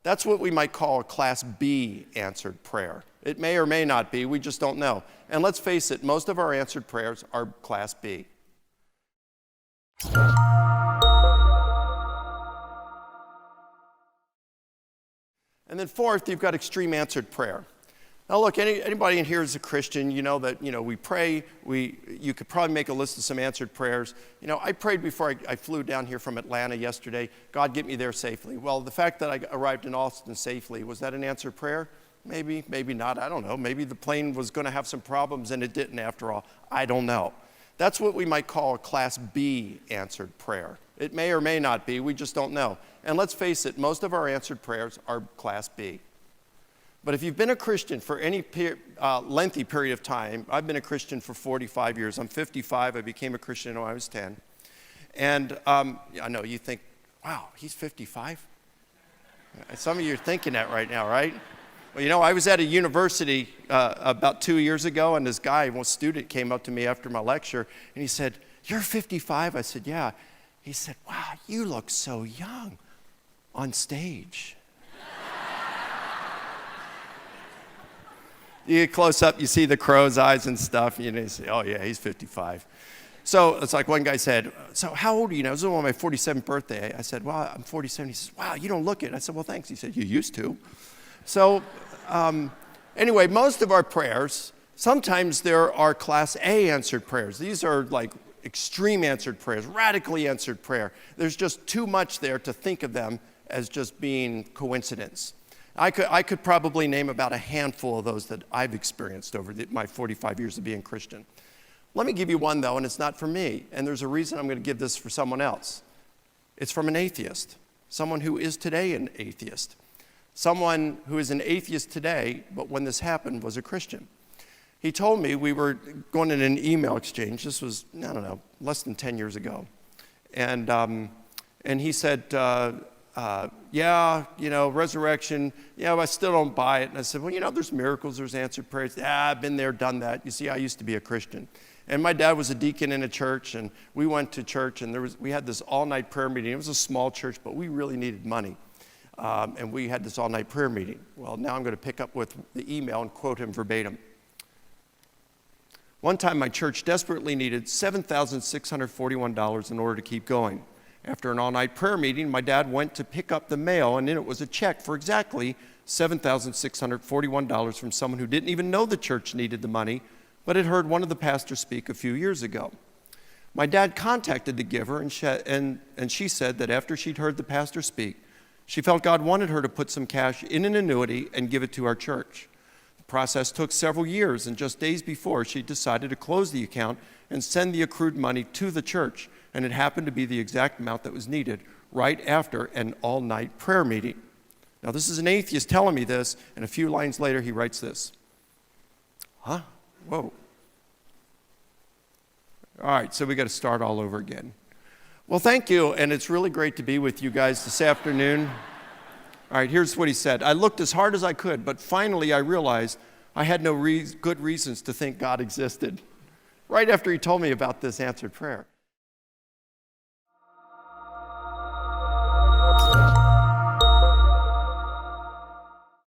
That's what we might call a Class B answered prayer. It may or may not be, we just don't know. And let's face it, most of our answered prayers are Class B. And then fourth, you've got extreme answered prayer. Now look, anybody in here is a Christian, you know that, we pray, you could probably make a list of some answered prayers. I prayed before I flew down here from Atlanta yesterday, God, get me there safely. Well, the fact that I arrived in Austin safely, was that an answered prayer? Maybe, maybe not, I don't know. Maybe the plane was going to have some problems and it didn't after all. I don't know. That's what we might call a Class B answered prayer. It may or may not be, we just don't know. And let's face it, most of our answered prayers are Class B. But if you've been a Christian for any lengthy period of time, I've been a Christian for 45 years. I'm 55. I became a Christian when I was 10. And I know you think, wow, he's 55? Some of you are thinking that right now, right? Well, I was at a university about 2 years ago, and this guy, one student, came up to me after my lecture, and he said, "You're 55?" I said, "Yeah." He said, "Wow, you look so young on stage." You get close up, you see the crow's eyes and stuff, you say, "Oh yeah, he's 55. So it's like one guy said, "So how old are you now?" This is on my 47th birthday. I said, "Well, I'm 47. He says, "Wow, you don't look it." I said, "Well, thanks." He said, "You used to." So anyway, most of our prayers, sometimes there are Class A answered prayers. These are like extreme answered prayers, radically answered prayer. There's just too much there to think of them as just being coincidence. I could probably name about a handful of those that I've experienced over my 45 years of being Christian. Let me give you one, though, and it's not for me. And there's a reason I'm going to give this for someone else. It's from an atheist, someone who is today an atheist, someone who is an atheist today, but when this happened was a Christian. He told me, we were going in an email exchange. This was, I don't know, less than 10 years ago. And he said, yeah, resurrection, yeah, I still don't buy it. And I said, well, there's miracles, there's answered prayers. Yeah, I've been there, done that. You see, I used to be a Christian. And my dad was a deacon in a church, and we went to church, and we had this all-night prayer meeting. It was a small church, but we really needed money. And we had this all-night prayer meeting. Well, now I'm going to pick up with the email and quote him verbatim. One time my church desperately needed $7,641 in order to keep going. After an all-night prayer meeting, my dad went to pick up the mail, and in it was a check for exactly $7,641 from someone who didn't even know the church needed the money, but had heard one of the pastors speak a few years ago. My dad contacted the giver, and she said that after she'd heard the pastor speak, she felt God wanted her to put some cash in an annuity and give it to our church. The process took several years, and just days before, she decided to close the account and send the accrued money to the church, and it happened to be the exact amount that was needed right after an all-night prayer meeting. Now, this is an atheist telling me this, and a few lines later, he writes this. Huh? Whoa. All right, so we got to start all over again. Well, thank you, and it's really great to be with you guys this afternoon. All right, here's what he said. I looked as hard as I could, but finally I realized I had no good reasons to think God existed. Right after he told me about this answered prayer.